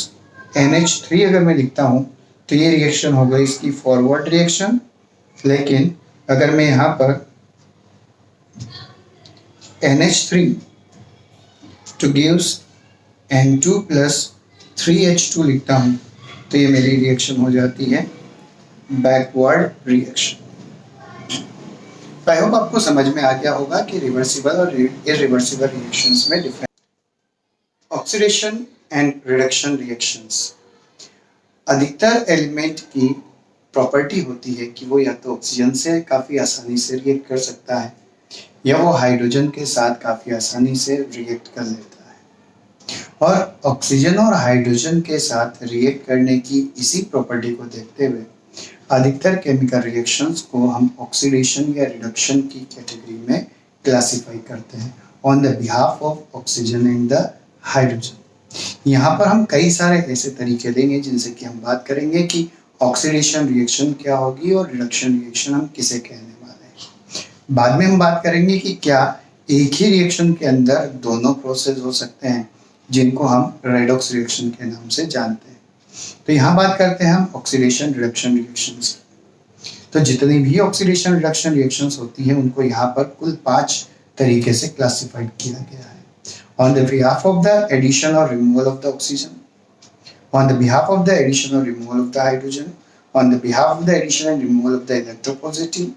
NH3 अगर मैं लिखता हूँ तो ये रिएक्शन हो गई इसकी फॉरवर्ड रिएक्शन। लेकिन अगर मैं यहाँ पर NH3 to gives N2 plus 3H2 लिखता हूँ तो ये मेरी रिएक्शन हो जाती है बैकवर्ड रिएक्शन। आई होप आपको समझ में आ गया होगा कि रिवर्सिबल और इरिवर्सिबल रिएक्शंस में difference. Oxidation and reduction reactions. अधिकतर एलिमेंट की प्रॉपर्टी होती है कि वो या तो ऑक्सीजन से काफ़ी आसानी से रिएक्ट कर सकता है या वो हाइड्रोजन के साथ काफ़ी आसानी से रिएक्ट कर लेता है। और ऑक्सीजन और हाइड्रोजन के साथ रिएक्ट करने की इसी प्रॉपर्टी को देखते हुए अधिकतर केमिकल रिएक्शंस को हम ऑक्सीडेशन या रिडक्शन की कैटेगरी में क्लासिफाई करते हैं। On the behalf of oxygen and the hydrogen. यहाँ पर हम कई सारे ऐसे तरीके लेंगे जिनसे कि हम बात करेंगे कि ऑक्सीडेशन रिएक्शन क्या होगी और रिडक्शन रिएक्शन हम किसे कहने वाले हैं। बाद में हम बात करेंगे कि क्या एक ही रिएक्शन के अंदर दोनों प्रोसेस हो सकते हैं, जिनको हम रेडॉक्स रिएक्शन के नाम से जानते हैं। तो यहाँ बात करते हैं हम ऑक्सीडेशन रिडक्शन रिएक्शंस की। तो जितनी भी ऑक्सीडेशन रिडक्शन रिएक्शंस होती हैं उनको यहाँ पर कुल 5 तरीके से क्लासिफाइड किया गया है। On the behalf of the addition और removal of the oxygen, on the behalf of the addition or removal of the hydrogen, on the behalf of the addition and removal of the electropositive,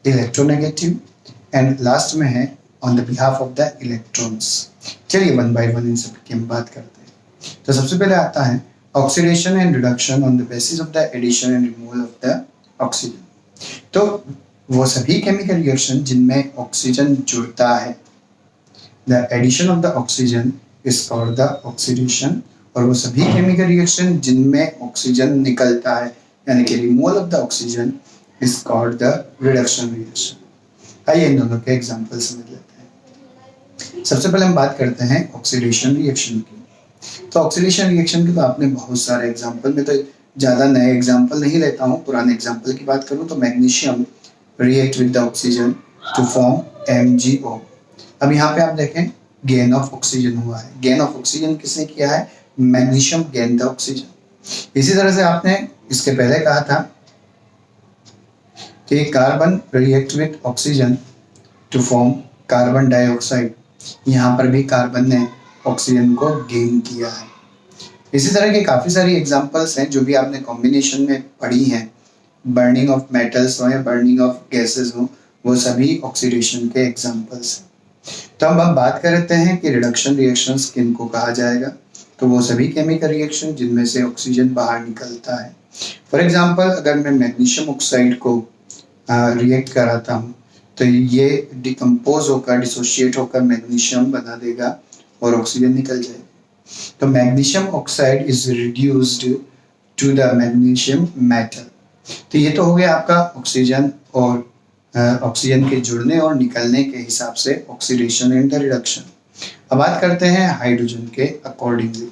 electronegative, and last में है on the behalf of the electrons। चलिए one by one in सब की हम बात करते हैं। तो सबसे पहले आता है oxidation and reduction on the basis of the addition and removal of the oxygen. तो वो सभी केमिकल रिएक्शन जिनमें ऑक्सीजन जुड़ता है, the addition of the oxygen is called the oxidation, और वो सभी केमिकल रिएक्शन जिनमें ऑक्सीजन निकलता है यानी कि removal of the oxygen is called the reduction reaction. आइए इन दोनों के एग्जांपल समझ लेते हैं। सबसे पहले हम बात करते हैं ऑक्सीडेशन रिएक्शन की। तो ऑक्सीडेशन रिएक्शन के तो आपने बहुत सारे एग्जांपल, में तो ज़्यादा नए एग्जांपल नहीं लेता हूँ, पुराने एग्जांपल की बात करूँ तो magnesium react with the oxygen to form MgO। अब यहाँ पे आप देखें गेन ऑफ ऑक्सीजन हुआ है। गेन ऑफ ऑक्सीजन किसने किया है? Magnesium gain the oxygen. इसी तरह से आपने इसके पहले कहा था कि carbon react with oxygen to form carbon dioxide. यहाँ पर भी कार्बन ने ऑक्सीजन को गेन किया है। इसी तरह के काफ़ी सारी एग्जांपल्स हैं जो भी आपने कॉम्बिनेशन में पढ़ी हैं, बर्निंग ऑफ मेटल्स हो या बर्निंग ऑफ गैसेस हो, वो सभी ऑक्सीडेशन के एग्जांपल्स हैं। तो अब हम बात करते हैं कि रिडक्शन रिएक्शंस किनको कहा जाएगा। तो वो सभी केमिकल रिएक्शन जिनमें से ऑक्सीजन बाहर निकलता है। फॉर एग्जांपल अगर मैं मैग्नीशियम ऑक्साइड को रिएक्ट कराता हूँ तो ये डिकम्पोज होकर, डिसोशिएट होकर मैग्नीशियम बना देगा और ऑक्सीजन निकल जाएगा। तो magnesium oxide is reduced to the magnesium metal. तो ये तो हो गया आपका ऑक्सीजन और ऑक्सीजन के जुड़ने और निकलने के हिसाब से ऑक्सीडेशन एंड द रिडक्शन। अब बात करते हैं हाइड्रोजन के अकॉर्डिंगली।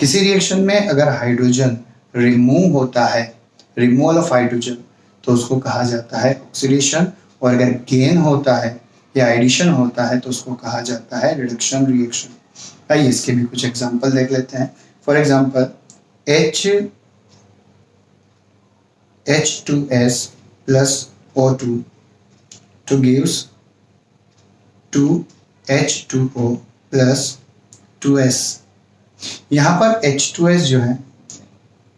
किसी रिएक्शन में अगर हाइड्रोजन रिमूव होता है, रिमूवल ऑफ हाइड्रोजन, तो उसको कहा जाता है ऑक्सीडेशन, और अगर गेन होता है या एडिशन होता है तो उसको कहा जाता है रिडक्शन रिएक्शन। आइए इसके भी कुछ एग्जांपल देख लेते हैं। For example H2S plus O2 to gives 2H2O plus 2S। यहाँ पर H2S जो है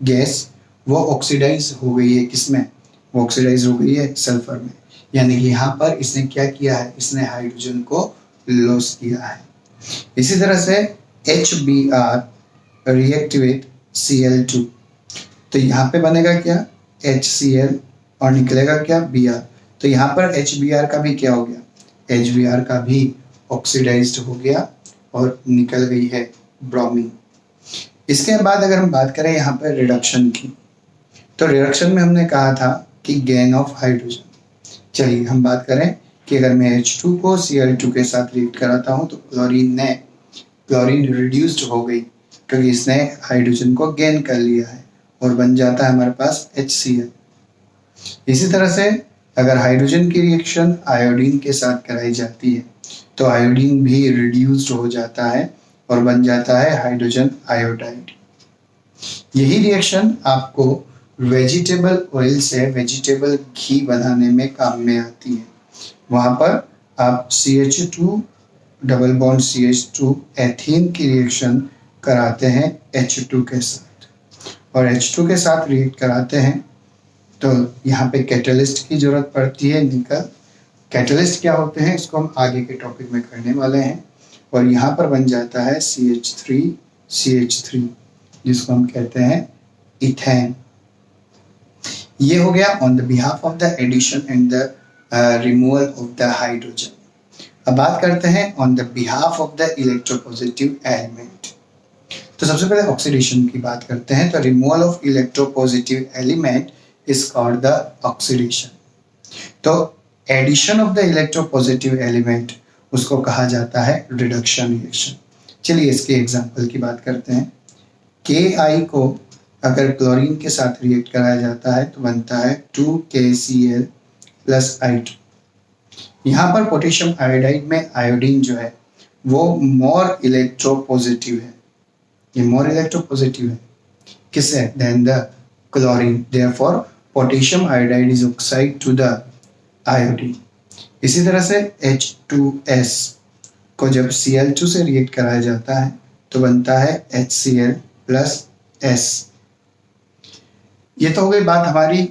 गैस, वो ऑक्सीडाइज हो गई है। किसमें? वो ऑक्सीडाइज हो गई है सल्फर में। यानी कि यहाँ पर इसने क्या किया है? इसने हाइड्रोजन को लॉस किया है। इसी तरह से HBr रिएक्ट विद Cl2, तो यहाँ पे बनेगा क्या? HCl और निकलेगा क्या? Br। तो यहाँ पर HBr का भी क्या हो गया? HBr का भी ऑक्सीडाइज्ड हो गया और निकल गई है ब्रोमीन। इसके बाद अगर हम बात करें यहाँ पर रिडक्शन की, तो रिडक्शन में हमने कहा था कि गेन ऑफ हाइड्रोजन। चलिए हम बात करें कि अगर मैं H2 को Cl2 के साथ रिएक्ट कराता हूँ तो क्लोरीन रिड्यूस्ड हो गई क्योंकि इसने हाइड्रोजन को गेन कर लिया है और बन जाता है हमारे पास HCl। इसी तरह से अगर हाइड्रोजन की रिएक्शन आयोडीन के साथ कराई जाती है तो आयोडीन भी रिड्यूस्ड हो जाता है और बन जाता है हाइड्रोजन आयोडाइड। यही रिएक्शन आपको वेजिटेबल ऑयल से वेजिटेबल घी बनाने में काम में आती है। वहाँ पर आप CH2 double bond CH2 ethene की रिएक्शन कराते हैं H2 के साथ, और H2 के साथ रिएक्ट कराते हैं तो यहाँ पे कैटलिस्ट की जरूरत पड़ती है, निकल। कैटलिस्ट क्या होते हैं इसको हम आगे के टॉपिक में करने वाले हैं। और यहाँ पर बन जाता है CH3 जिसको हम कहते हैं इथेन। ये हो गया on the behalf of the addition and the removal of the hydrogen. अब बात करते हैं on the behalf of the electropositive element. तो सबसे पहले ऑक्सीडेशन की बात करते हैं। तो removal of electropositive element is called the oxidation. तो addition of the electropositive element उसको कहा जाता है रिडक्शन रिएक्शन। चलिए इसके एग्जाम्पल की बात करते हैं। KI को अगर क्लोरीन के साथ रिएक्ट कराया जाता है तो बनता है 2KCl प्लस I2। यहाँ पर पोटेशियम आयोडाइड में आयोडीन जो है वो मोर इलेक्ट्रोपॉजिटिव है, ये मोर इलेक्ट्रोपॉजिटिव है किससे, than the chlorine, therefore potassium iodide is oxide to the iodine. इसी तरह से H2S को जब Cl2 से रिएक्ट कराया जाता है तो बनता है HCl प्लस S। ये तो हो गई बात हमारी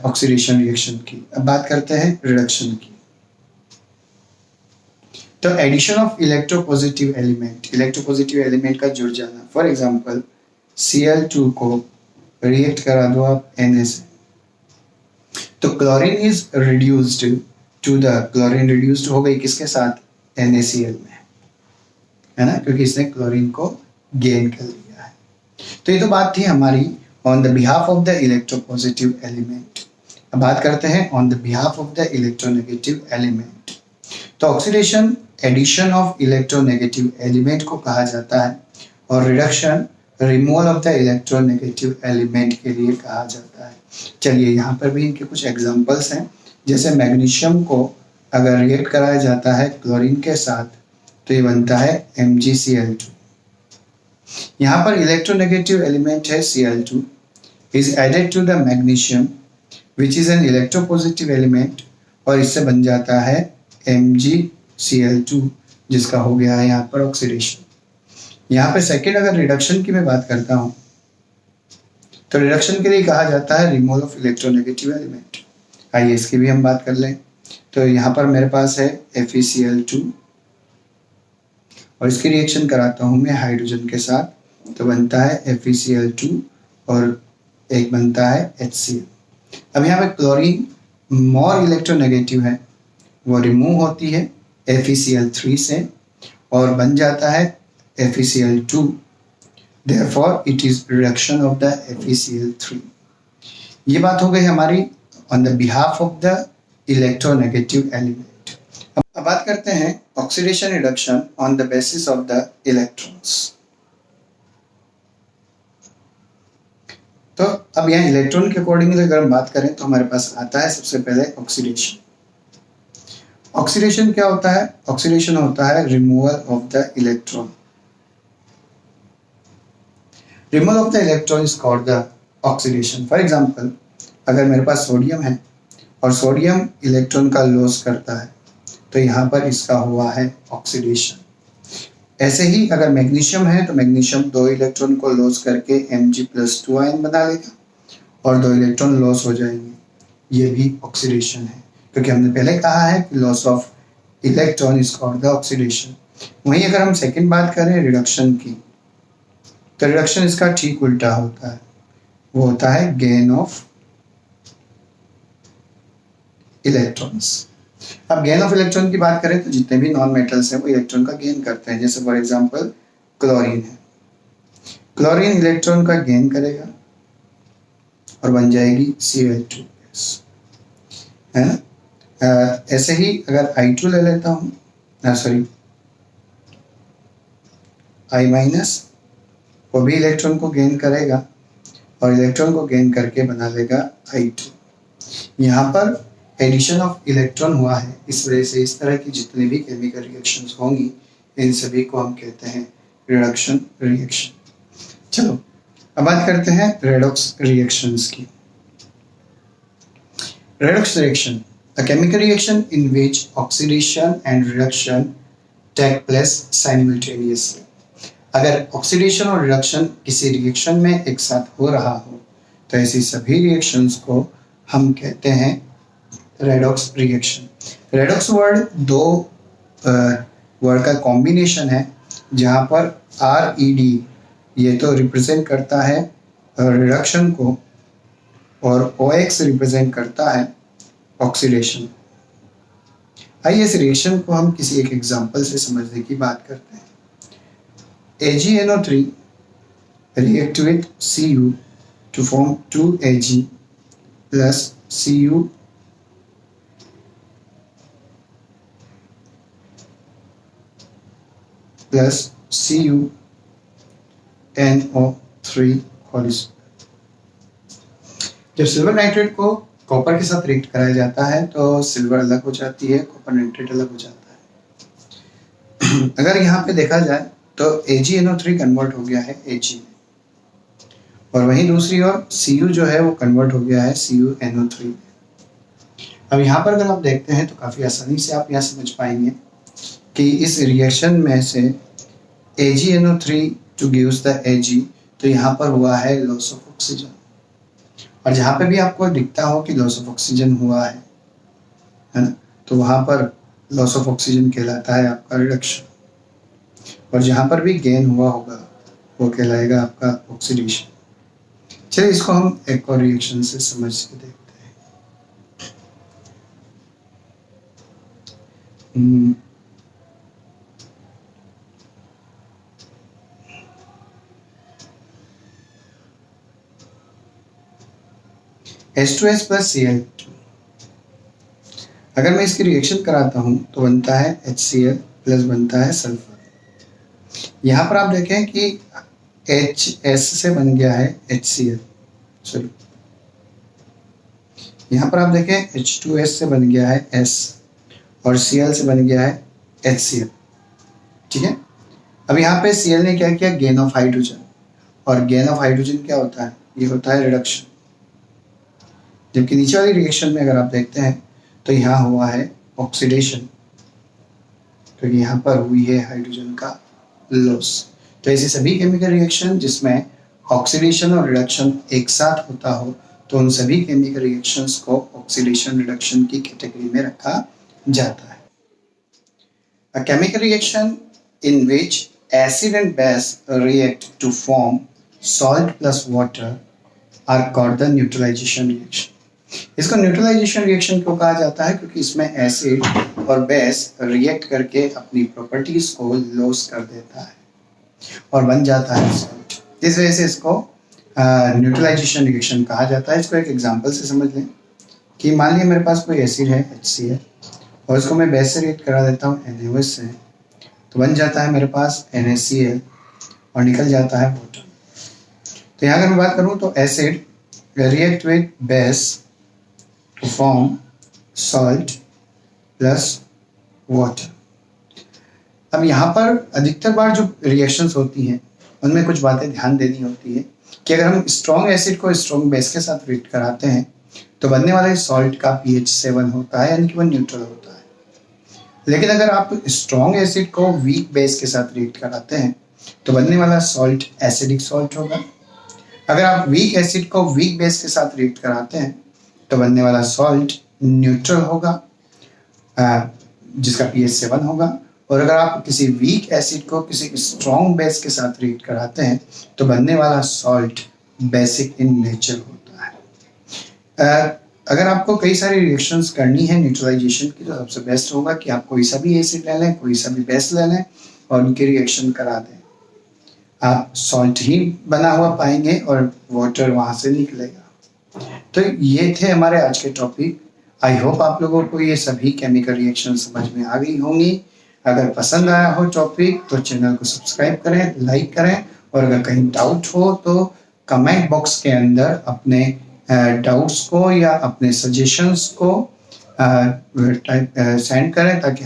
ऑक्सीडेशन रिएक्शन की। अब बात करते हैं रिडक्शन की। तो एडिशन ऑफ इलेक्ट्रोपॉजिटिव एलिमेंट का जुड़ जाना। फॉर एग्जांपल Cl2 को रिएक्ट करा दो आप Na से, तो chlorine is reduced to the, chlorine reduced हो गई किसके साथ, NaCl में, है ना, क्योंकि इसने क्लोरीन को गेन कर लिया है। तो ये तो बात थी हमारी on the behalf of the electropositive element. अब बात करते हैं on the behalf of the electronegative element. तो oxidation addition of electronegative element को कहा जाता है और reduction removal of the electronegative element के लिए कहा जाता है। चलिए यहाँ पर भी इनके कुछ एग्जांपल्स हैं। जैसे मैग्नीशियम को अगर रिएक्ट कराया जाता है क्लोरीन के साथ तो ये बनता है MgCl2। यहाँ पर इलेक्ट्रोनेगेटिव एलिमेंट है Cl2 is added to the magnesium which is an electropositive element और इससे बन जाता है MgCl2 जिसका हो गया है यहाँ पर ऑक्सीडेशन। यहाँ पे सेकेंड अगर रिडक्शन की मैं बात करता हूँ तो रिडक्शन के लिए कहा जाता है रिमूवल ऑफ इलेक्ट्रोनेगेटिव एलिमेंट। आइए इसकी भी हम बात कर लें। तो यहाँ पर मेरे पास है FeCl2 और इसकी रिएक्शन कराता हूँ मैं हाइड्रोजन के साथ तो बनता है FeCl2 और एक बनता है HCl। अब यहाँ पे क्लोरीन मोर इलेक्ट्रोनेगेटिव है, वो रिमूव होती है FeCl3 से और बन जाता है FeCl2, therefore it is reduction of the FeCl3। ये बात हो गई हमारी on the behalf of the electronegative element। अब बात करते हैं oxidation reduction on the basis of the electrons। तो अब यहाँ इलेक्ट्रॉन के अकॉर्डिंगली अगर हम बात करें तो हमारे पास आता है सबसे पहले ऑक्सीडेशन। ऑक्सीडेशन क्या होता है, ऑक्सीडेशन होता है removal of the electron. Removal of the electron is called the oxidation. For example अगर मेरे पास सोडियम है और सोडियम इलेक्ट्रॉन का लॉस करता है तो यहाँ पर इसका हुआ है ऑक्सीडेशन। ऐसे ही अगर मैग्नीशियम है तो मैग्नीशियम 2 इलेक्ट्रॉन को लॉस करके Mg+2 आयन बना लेगा और 2 इलेक्ट्रॉन लॉस हो जाएंगे, ये भी ऑक्सीडेशन है क्योंकि हमने पहले कहा है कि loss of electron is called the oxidation. वहीं अगर हम सेकंड बात करें रिडक्शन की तो रिडक्शन इसका ठीक उल्टा होता है, वो होता है गेन ऑफ इलेक्ट्रॉन्स। अब गेन ऑफ इलेक्ट्रॉन की बात करें तो जितने भी नॉन मेटल्स हैं वो इलेक्ट्रॉन का गेन करते हैं। जैसे फॉर एग्जांपल क्लोरीन है, क्लोरीन इलेक्ट्रॉन का गेन करेगा और बन जाएगी Cl2 है ना। ऐसे ही अगर I2 ले लेता हूँ, सॉरी I- वो भी इलेक्ट्रॉन को गेन करेगा और इलेक्ट्रॉन को गेन करके बना लेगा I2। यहाँ पर एडिशन ऑफ इलेक्ट्रॉन हुआ है, इस वजह से इस तरह की जितनी भी केमिकल रिएक्शंस होंगी इन सभी को हम कहते हैं रिडक्शन रिएक्शन। चलो अब बात करते हैं रेडॉक्स रिएक्शंस की। Redox reaction, a chemical reaction in which oxidation and reduction take place simultaneously। अगर ऑक्सीडेशन और रिडक्शन किसी रिएक्शन में एक साथ हो रहा हो तो ऐसी सभी रिएक्शंस को हम कहते हैं redox reaction. Redox word 2 word का कॉम्बिनेशन है जहाँ पर RED ये तो रिप्रेजेंट करता है रिडक्शन को और OX रिप्रेजेंट करता है ऑक्सीडेशन। आइए इस रिएक्शन को हम किसी एक एग्जांपल से समझने की बात करते हैं। AgNO3 react with Cu to form 2Ag plus Cu plus CuNO3 polysulphate. जब सिल्वर नाइट्रेट को कॉपर के साथ रिएक्ट कराया जाता है तो सिल्वर अलग हो जाती है, कॉपर नाइट्रेट अलग हो जाता है। अगर यहाँ पे देखा जाए तो AgNO3 कन्वर्ट हो गया है Ag, और वहीं दूसरी ओर Cu जो है वो कन्वर्ट हो गया है CuNO3। अब यहाँ पर अगर आप देखते हैं तो काफ़ी आसानी से आप यहाँ समझ पाएंगे कि इस रिएक्शन में से AgNO3 two gives the Ag, तो यहाँ पर हुआ है लॉस ऑफ ऑक्सीजन, और जहाँ पे भी आपको दिखता हो कि लॉस ऑफ ऑक्सीजन हुआ है ना, तो वहाँ पर लॉस ऑफ ऑक्सीजन कहलाता है आपका रिडक्शन, और जहाँ पर भी गेन हुआ होगा वो कहलाएगा आपका ऑक्सीडेशन। चलिए इसको हम एक और रिएक्शन से समझ के देखते हैं। H2S प्लस Cl2, अगर मैं इसकी रिएक्शन कराता हूं तो बनता है HCl प्लस बनता है सल्फर। यहाँ पर आप देखें कि HS से बन गया है HCl, चलो यहाँ पर आप देखें H2S से बन गया है S, और Cl से बन गया है HCl, ठीक है। अब यहाँ पे Cl ने क्या किया, गेन ऑफ हाइड्रोजन, और गेन ऑफ हाइड्रोजन क्या होता है, ये होता है रिडक्शन। जबकि नीचे वाली रिएक्शन में अगर आप देखते हैं तो यहाँ हुआ है ऑक्सीडेशन, क्योंकि यहाँ पर हुई है हाइड्रोजन का लॉस। तो ऐसी सभी केमिकल रिएक्शन जिसमें ऑक्सीडेशन और रिडक्शन एक साथ होता हो तो उन सभी केमिकल रिएक्शंस को ऑक्सीडेशन रिडक्शन की कैटेगरी में रखा जाता है। A chemical reaction in which acid and base react to form salt plus water are called the neutralization reaction. इसको न्यूट्रलाइजेशन रिएक्शन क्यों कहा जाता है, क्योंकि इसमें एसिड और बेस रिएक्ट करके अपनी प्रॉपर्टीज को लॉस कर देता है और बन जाता है सॉल्ट। इस वजह से इसको न्यूट्रलाइजेशन रिएक्शन कहा जाता है। इसको एक एग्जांपल से समझ लें कि मान लिया मेरे पास कोई एसिड है HCl, और इसको मैं बेस से रिएक्ट करा देता हूँ NaOH से, तो बन जाता है मेरे पास NaCl और निकल जाता है वाटर। तो यहाँ अगर मैं बात करूँ तो acid react with base to form salt plus water। अब यहाँ पर अधिकतर बार जो रिएक्शंस होती हैं उनमें कुछ बातें ध्यान देनी होती है कि अगर हम स्ट्रॉन्ग एसिड को स्ट्रॉन्ग बेस के साथ रिएक्ट कराते हैं तो बनने वाले सॉल्ट का pH 7 होता है, यानी कि वो न्यूट्रल होता है। लेकिन अगर आप स्ट्रॉन्ग एसिड को वीक बेस के साथ रिएक्ट कराते हैं तो बनने वाला सॉल्ट एसिडिक सॉल्ट होगा। अगर आप वीक एसिड को वीक बेस के साथ रिएक्ट कराते हैं तो बनने वाला सॉल्ट न्यूट्रल होगा, जिसका pH 7 होगा। और अगर आप किसी वीक एसिड को किसी स्ट्रॉन्ग बेस के साथ रिएक्ट कराते हैं तो बनने वाला सॉल्ट बेसिक इन नेचर होता है। अगर आपको कई सारी रिएक्शंस करनी है न्यूट्रलाइजेशन की तो सबसे बेस्ट होगा कि आप कोई सा भी एसिड ले लें, कोई सा भी बेस ले लें और उनकी रिएक्शन करा दें। आप सॉल्ट ही बना हुआ पाएंगे और वाटर वहाँ से निकलेगा। तो ये थे हमारे आज के टॉपिक। आई होप आप लोगों को ये सभी केमिकल रिएक्शन समझ में आ गई होंगी। अगर पसंद आया हो टॉपिक तो चैनल को सब्सक्राइब करें, लाइक करें, और अगर कहीं डाउट हो तो कमेंट बॉक्स के अंदर अपने डाउट्स को या अपने सजेशंस को सेंड करें ताकि